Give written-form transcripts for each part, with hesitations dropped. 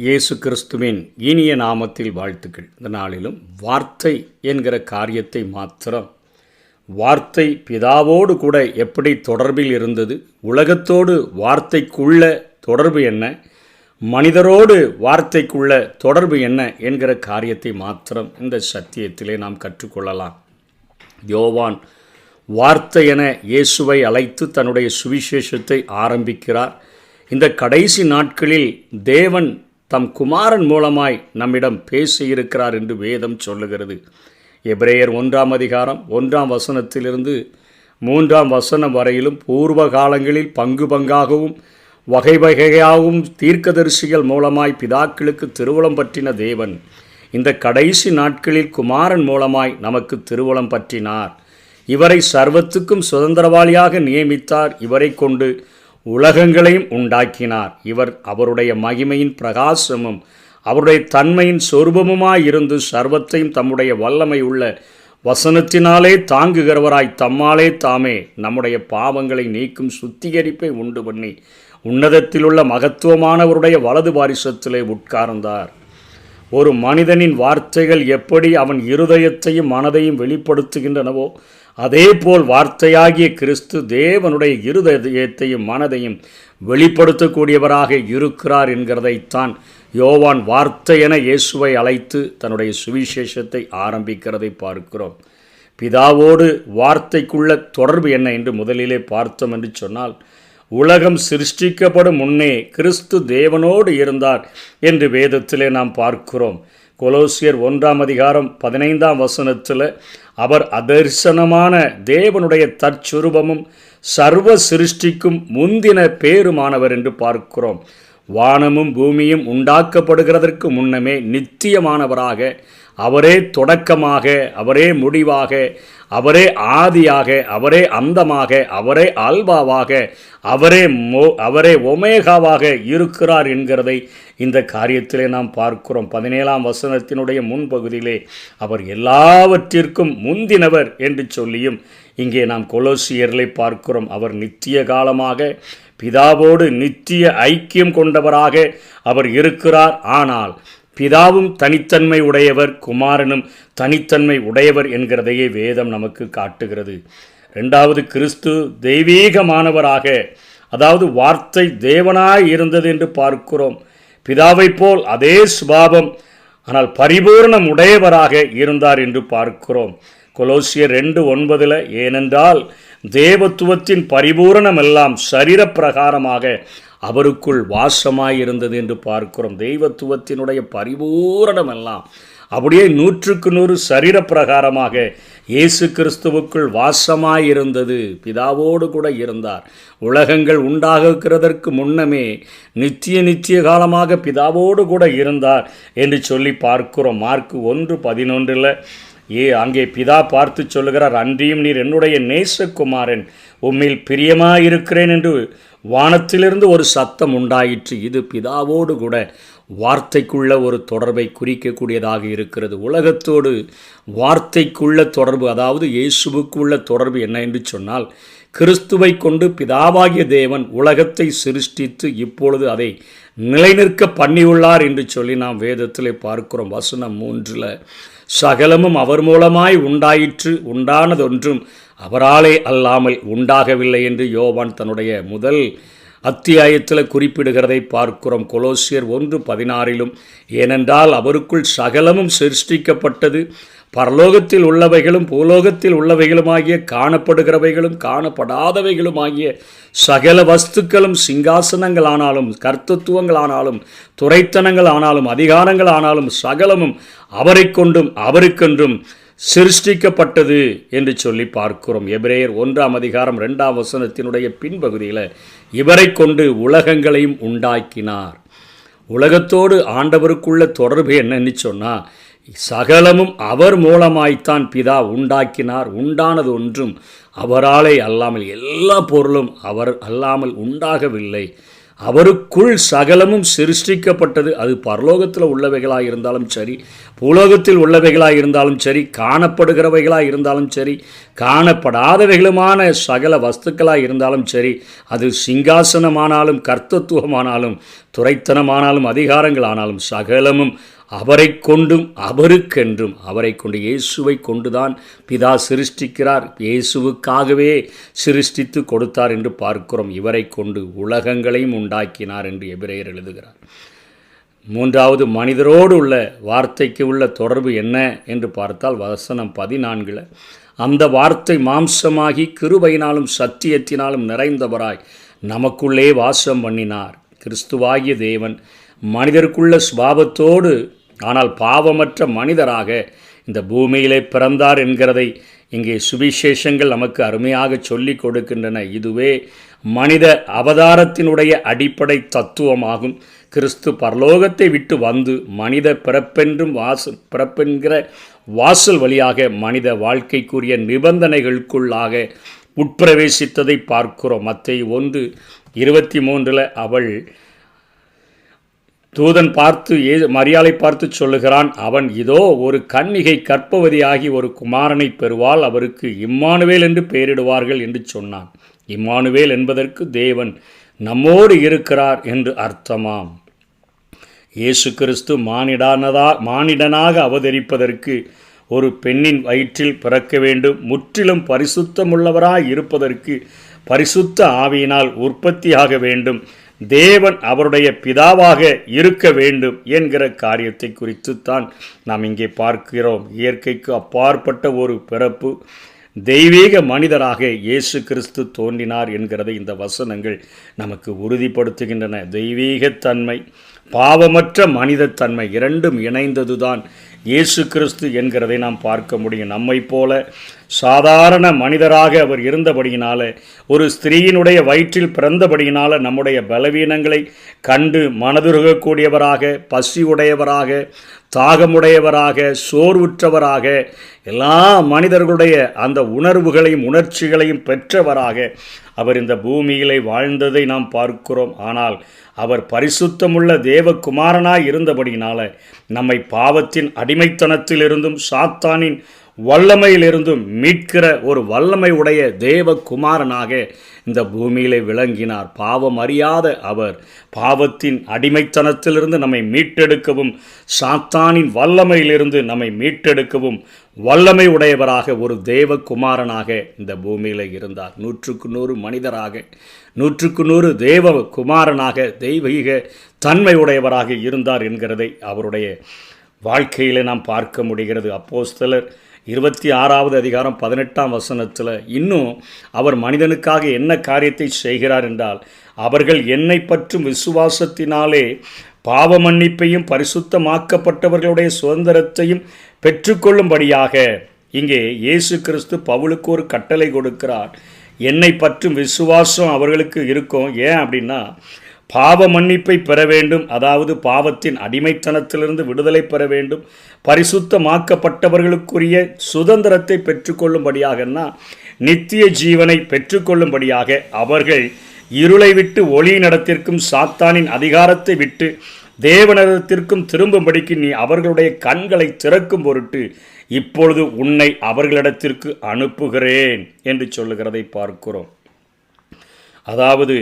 இயேசு கிறிஸ்துவின் இனிய நாமத்தில் வாழ்த்துக்கள். இந்த நாளிலும் வார்த்தை என்கிற காரியத்தை மாத்திரம், வார்த்தை பிதாவோடு கூட எப்படி தொடர்பில் இருந்தது, உலகத்தோடு வார்த்தைக்குள்ள தொடர்பு என்ன, மனிதரோடு வார்த்தைக்குள்ள தொடர்பு என்ன என்கிற காரியத்தை மாத்திரம் இந்த சத்தியத்திலே நாம் கற்றுக்கொள்ளலாம். யோவான் வார்த்தை என இயேசுவை அழைத்து தன்னுடைய சுவிசேஷத்தை ஆரம்பிக்கிறார். இந்த கடைசி நாட்களில் தேவன் தம் குமாரன் மூலமாய் நம்மிடம் பேசியிருக்கிறார் என்று வேதம் சொல்லுகிறது. எபிரேயர் 1 அதிகாரம் 1 3 வரையிலும் பூர்வ காலங்களில் பங்கு பங்காகவும் வகை வகையாகவும் தீர்க்கதரிசிகள் மூலமாய் பிதாக்களுக்கு திருவுளம் பற்றின தேவன் இந்த கடைசி நாட்களில் குமாரன் மூலமாய் நமக்கு திருவுளம் பற்றினார். இவரை சர்வத்துக்கும் சுதந்திரவாளியாக நியமித்தார். இவரை கொண்டு உலகங்களையும் உண்டாக்கினார். இவர் அவருடைய மகிமையின் பிரகாசமும் அவருடைய தன்மையின் சொரூபமுமாயிருந்து சர்வத்தையும் தம்முடைய வல்லமை உள்ள வசனத்தினாலே தாங்குகிறவராய் தம்மாலே தாமே நம்முடைய பாவங்களை நீக்கும் சுத்திகரிப்பை உண்டு பண்ணி உன்னதத்திலுள்ள மகத்துவமானவருடைய வலது பாரிசத்திலே உட்கார்ந்தார். ஒரு மனிதனின் வார்த்தைகள் எப்படி அவன் இருதயத்தையும் மனதையும் வெளிப்படுத்துகின்றனவோ, அதேபோல் வார்த்தையாகிய கிறிஸ்து தேவனுடைய இருதயத்தையும் மனதையும் வெளிப்படுத்தக்கூடியவராக இருக்கிறார் என்கிறதைத்தான் யோவான் வார்த்தை என இயேசுவை அழைத்து தன்னுடைய சுவிசேஷத்தை ஆரம்பிக்கிறதை பார்க்கிறோம். பிதாவோடு வார்த்தைக்குள்ள தொடர்பு என்ன என்று முதலிலே பார்த்தோம் என்று சொன்னால், உலகம் சிருஷ்டிக்கப்படும் முன்னே கிறிஸ்து தேவனோடு இருந்தார் என்று வேதத்திலே நாம் பார்க்கிறோம். கொலோசியர் 1 அதிகாரம் 15 அவர் அதர்சனமான தேவனுடைய தற்சுரூபமும் சர்வ சிருஷ்டிக்கும் முந்தின பேருமானவர் என்று பார்க்கிறோம். வானமும் பூமியும் உண்டாக்கப்படுகிறதற்கு முன்னமே நித்தியமானவராக, அவரே தொடக்கமாக, அவரே முடிவாக, அவரே ஆதியாக, அவரே அந்தமாக, அவரே ஆல்பாவாக, அவரே ஒமேகாவாக இருக்கிறார் என்கிறதை இந்த காரியத்திலே நாம் பார்க்கிறோம். 17 முன்பகுதியிலே அவர் எல்லாவற்றிற்கும் முந்தினவர் என்று சொல்லியும் இங்கே நாம் கொலோசியர்களை பார்க்கிறோம். அவர் நித்திய காலமாக பிதாவோடு நித்திய ஐக்கியம் கொண்டவராக அவர் இருக்கிறார். ஆனால் பிதாவும் தனித்தன்மை உடையவர், குமாரனும் தனித்தன்மை உடையவர் என்கிறதையே வேதம் நமக்கு காட்டுகிறது. 2வது, கிறிஸ்து தெய்வீகமானவராக, அதாவது வார்த்தை தேவனாய் இருந்தது என்று பார்க்கிறோம். பிதாவை போல் அதே சுபாவம், ஆனால் பரிபூர்ணம் உடையவராக இருந்தார் என்று பார்க்கிறோம். கொலோசியர் 2:9 ஏனென்றால் தேவத்துவத்தின் பரிபூரணம் எல்லாம் சரீர பிரகாரமாக அவருக்குள் வாசமாயிருந்தது என்று பார்க்கிறோம். தெய்வத்துவத்தினுடைய பரிபூரணம் எல்லாம் அப்படியே 100% சரீர பிரகாரமாக இயேசு கிறிஸ்துவுக்குள் வாசமாயிருந்தது. பிதாவோடு கூட இருந்தார். உலகங்கள் உண்டாகிறதற்கு முன்னமே நித்திய காலமாக பிதாவோடு கூட இருந்தார் என்று சொல்லி பார்க்கிறோம். மார்க்கு 1:11 அங்கே பிதா பார்த்து சொல்லுகிறார், அன்றியும் நீர் என்னுடைய நேசகுமாரன், உம்மில் பிரியமாயிருக்கிறேன் என்று வானத்திலிருந்து ஒரு சத்தம் உண்டாயிற்று. இது பிதாவோடு கூட வார்த்தைக்குள்ள ஒரு தொடர்பை குறிக்கக்கூடியதாக இருக்கிறது. உலகத்தோடு வார்த்தைக்குள்ள தொடர்பு, அதாவது இயேசுவுக்குள்ள தொடர்பு என்ன என்று சொன்னால், கிறிஸ்துவை கொண்டு பிதாவாகிய தேவன் உலகத்தை சிருஷ்டித்து இப்பொழுது அதை நிலைநிற்க பண்ணியுள்ளார் என்று சொல்லி நாம் வேதத்திலே பார்க்கிறோம். வசனம் 3 சகலமும் அவர் மூலமாய் உண்டாயிற்று, உண்டானதொன்றும் அவராலே அல்லாமல் உண்டாகவில்லை என்று யோவான் தன்னுடைய முதல் அத்தியாயத்தில் குறிப்பிடுகிறதை பார்க்கிறோம். கொலோசியர் 1:16 ஏனென்றால் அவருக்குள் சகலமும் சிருஷ்டிக்கப்பட்டது, பரலோகத்தில் உள்ளவைகளும் பூலோகத்தில் உள்ளவைகளுமாகிய காணப்படுகிறவைகளும் காணப்படாதவைகளுமாகிய சகல வஸ்துக்களும், சிங்காசனங்களானாலும் கர்த்தத்துவங்களானாலும் துரைத்தனங்களானாலும் அதிகாரங்களானாலும் சகலமும் அவரை கொண்டும் அவருக்கென்றும் சிருஷ்டிக்கப்பட்டது என்று சொல்லி பார்க்கிறோம். எபிரேயர் 1 அதிகாரம் 2 பின்பகுதியில் இவரை கொண்டு உலகங்களையும் உண்டாக்கினார். உலகத்தோடு ஆண்டவருக்குள்ள தொடர்பு என்னன்னு சொன்னால், சகலமும் அவர் மூலமாய்த்தான் பிதா உண்டாக்கினார். உண்டானது ஒன்றும் அவராலே அல்லாமல், எல்லா பொருளும் அவர் அல்லாமல் உண்டாகவில்லை. அவருக்குள் சகலமும் சிருஷ்டிக்கப்பட்டது. அது பரலோகத்தில் உள்ளவைகளாக இருந்தாலும் சரி, பூலோகத்தில் உள்ளவைகளாக இருந்தாலும் சரி, காணப்படுகிறவைகளாக இருந்தாலும் சரி, காணப்படாதவைகளுமான சகல வஸ்துக்களாக இருந்தாலும் சரி, அது சிங்காசனமானாலும் கர்த்தத்துவமானாலும் துரைத்தனமானாலும் அதிகாரங்களானாலும் சகலமும் அவரை கொண்டும் அவருக்கென்றும், அவரை கொண்டு இயேசுவை கொண்டுதான் பிதா சிருஷ்டிக்கிறார். இயேசுவுக்காகவே சிருஷ்டித்து கொடுத்தார் என்று பார்க்கிறோம். இவரை கொண்டு உலகங்களையும் உண்டாக்கினார் என்று எபிரேயர் எழுதுகிறார். மூன்றாவது, மனிதரோடு உள்ள வார்த்தைக்கு உள்ள தொடர்பு என்ன என்று பார்த்தால் வசனம் 14, அந்த வார்த்தை மாம்சமாகி கிருபையினாலும் சத்தியத்தினாலும் நிறைந்தவராய் நமக்குள்ளே வாசம் பண்ணினார். கிறிஸ்துவாகிய தேவன் மனிதருக்குள்ள சுபாவத்தோடு ஆனால் பாவமற்ற மனிதராக இந்த பூமியிலே பிறந்தார் என்கிறதை இங்கே சுவிசேஷங்கள் நமக்கு அருமையாக சொல்லி கொடுக்கின்றன. இதுவே மனித அவதாரத்தினுடைய அடிப்படை தத்துவமாகும். கிறிஸ்து பரலோகத்தை விட்டு வந்து மனித பிறப்பென்கிற வாசல் வழியாக மனித வாழ்க்கைக்குரிய நிபந்தனைகளுக்குள்ளாக உட்பிரவேசித்ததை பார்க்கிறோம். மத்தேயு 1:23 அவள் தூதன் பார்த்து மரியாளை பார்த்து சொல்லுகிறான், அவன் இதோ ஒரு கன்னிகை கர்ப்பவதியாகி ஒரு குமாரனை பெறுவாள், அவருக்கு இம்மானுவேல் என்று பெயரிடுவார்கள் என்று சொன்னான். இம்மானுவேல் என்பதற்கு தேவன் நம்மோடு இருக்கிறார் என்று அர்த்தமாம். இயேசு கிறிஸ்து மானிடனாக அவதரிப்பதற்கு ஒரு பெண்ணின் வயிற்றில் பிறக்க வேண்டும், முற்றிலும் பரிசுத்தமுள்ளவராய் இருப்பதற்கு பரிசுத்த ஆவியினால் உற்பத்தியாக வேண்டும், தேவன் அவருடைய பிதாவாக இருக்க வேண்டும் என்கிற காரியத்தை குறித்துத்தான் நாம் இங்கே பார்க்கிறோம். இயற்கைக்கு அப்பாற்பட்ட ஒரு பிறப்பு, தெய்வீக மனிதராக இயேசு கிறிஸ்து தோன்றினார் என்கிறதை இந்த வசனங்கள் நமக்கு உறுதிப்படுத்துகின்றன. தெய்வீகத்தன்மை, பாவமற்ற மனிதத்தன்மை இரண்டும் இணைந்ததுதான் இயேசு கிறிஸ்து என்கிறதை நாம் பார்க்க முடியும். நம்மை போல சாதாரண மனிதராக அவர் இருந்தபடியினால, ஒரு ஸ்திரீயினுடைய வயிற்றில் பிறந்தபடியினால நம்முடைய பலவீனங்களை கண்டு மனதுருகக்கூடியவராக, பசி உடையவராக, தாகமுடையவராக, சோர்வுற்றவராக, எல்லா மனிதர்களுடைய அந்த உணர்வுகளையும் உணர்ச்சிகளையும் பெற்றவராக அவர் இந்த பூமியிலே வாழ்ந்ததை நாம் பார்க்கிறோம். ஆனால் அவர் பரிசுத்தமுள்ள தேவகுமாரனாய் இருந்தபடியினால நம்மை பாவத்தின் அடிமைத்தனத்திலிருந்தும் சாத்தானின் வல்லமையிலிருந்தும் மீட்கிற ஒரு வல்லமை உடைய தேவகுமாரனாக இந்த பூமியிலே விளங்கினார். பாவம் அறியாத அவர் பாவத்தின் அடிமைத்தனத்திலிருந்து நம்மை மீட்டெடுக்கவும், சாத்தானின் வல்லமையிலிருந்து நம்மை மீட்டெடுக்கவும் வல்லமை உடையவராக ஒரு தேவகுமாரனாக இந்த பூமியில் இருந்தார். 100% மனிதராக, 100% தேவகுமாரனாக, தெய்வீக தன்மை உடையவராக இருந்தார் என்கிறதை அவருடைய வாழ்க்கையில் நாம் பார்க்க முடிகிறது. அப்போஸ்தலர் 26வது அதிகாரம் 18ஆம் வசனத்தில் இன்னும் அவர் மனிதனுக்காக என்ன காரியத்தை செய்கிறார் என்றால், அவர்கள் என்னை பற்றும் விசுவாசத்தினாலே பாவ மன்னிப்பையும் பரிசுத்தமாக்கப்பட்டவர்களுடைய சுதந்திரத்தையும் பெற்றுக்கொள்ளும்படியாக. இங்கே இயேசு கிறிஸ்து பவுலுக்கு ஒரு கட்டளை கொடுக்கிறார். என்னை பற்றும் விசுவாசம் அவர்களுக்கு இருக்கும். ஏன் அப்படின்னா, பாவ மன்னிப்பை பெற வேண்டும், அதாவது பாவத்தின் அடிமைத்தனத்திலிருந்து விடுதலை பெற வேண்டும், பரிசுத்தமாக்கப்பட்டவர்களுக்குரிய சுதந்திரத்தை பெற்றுக்கொள்ளும்படியாகன்னா நித்திய ஜீவனை பெற்றுக்கொள்ளும்படியாக அவர்கள் இருளை விட்டு ஒளியினிடத்திற்கும் சாத்தானின் அதிகாரத்தை விட்டு தேவனிடத்திற்கும் திரும்பும்படிக்கு நீ அவர்களுடைய கண்களை திறக்கும் பொருட்டு இப்பொழுது உன்னை அவர்களிடத்திற்கு அனுப்புகிறேன் என்று சொல்லுகிறதை பார்க்கிறோம். அதாவது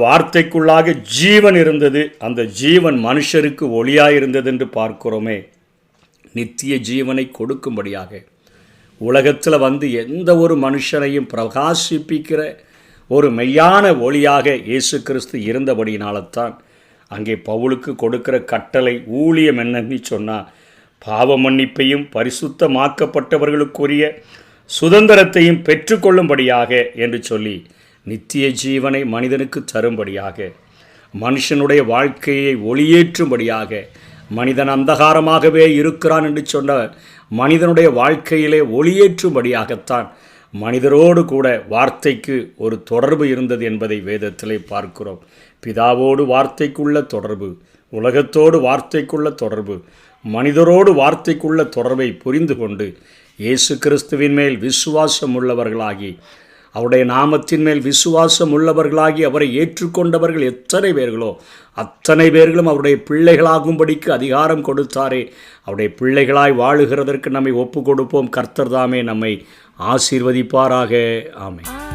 வார்த்தைக்குள்ளாக ஜீவன் இருந்தது, அந்த ஜீவன் மனுஷருக்கு ஒளியாயிருந்தது என்று பார்க்கிறோமே. நித்திய ஜீவனை கொடுக்கும்படியாக உலகத்தில் வந்து எந்த ஒரு மனுஷனையும் பிரகாசிப்பிக்கிற ஒரு மெய்யான ஒளியாக இயேசு கிறிஸ்து இருந்தபடியினால்தான் அங்கே பவுலுக்கு கொடுக்கிற கட்டளை ஊழியம் என்னன்னு சொன்னால், பாவ மன்னிப்பையும் பரிசுத்தமாக்கப்பட்டவர்களுக்குரிய சுதந்திரத்தையும் பெற்றுக்கொள்ளும்படியாக என்று சொல்லி நித்திய ஜீவனை மனிதனுக்கு தரும்படியாக, மனுஷனுடைய வாழ்க்கையை ஒளியேற்றும்படியாக, மனிதன் அந்தகாரமாகவே இருக்கிறான் என்று சொன்ன மனிதனுடைய வாழ்க்கையிலே ஒளியேற்றும்படியாகத்தான் மனிதரோடு கூட வார்த்தைக்கு ஒரு தொடர்பு இருந்தது என்பதை வேதத்திலே பார்க்கிறோம். பிதாவோடு வார்த்தைக்குள்ள தொடர்பு, உலகத்தோடு வார்த்தைக்குள்ள தொடர்பு, மனிதரோடு வார்த்தைக்குள்ள தொடர்பை புரிந்து கொண்டு இயேசு கிறிஸ்துவின் மேல் விசுவாசம் உள்ளவர்களாகி அவருடைய நாமத்தின் மேல் விசுவாசம் உள்ளவர்களாகி அவரை ஏற்றுக்கொண்டவர்கள் எத்தனை பேர்களோ அத்தனை பேர்களும் அவருடைய பிள்ளைகளாகும்படிக்கு அதிகாரம் கொடுத்தாரே. அவருடைய பிள்ளைகளாய் வாழுகிறதற்கு நம்மை ஒப்பு கொடுப்போம். கர்த்தர் தாமே நம்மை ஆசீர்வதிப்பாராக. ஆமென்.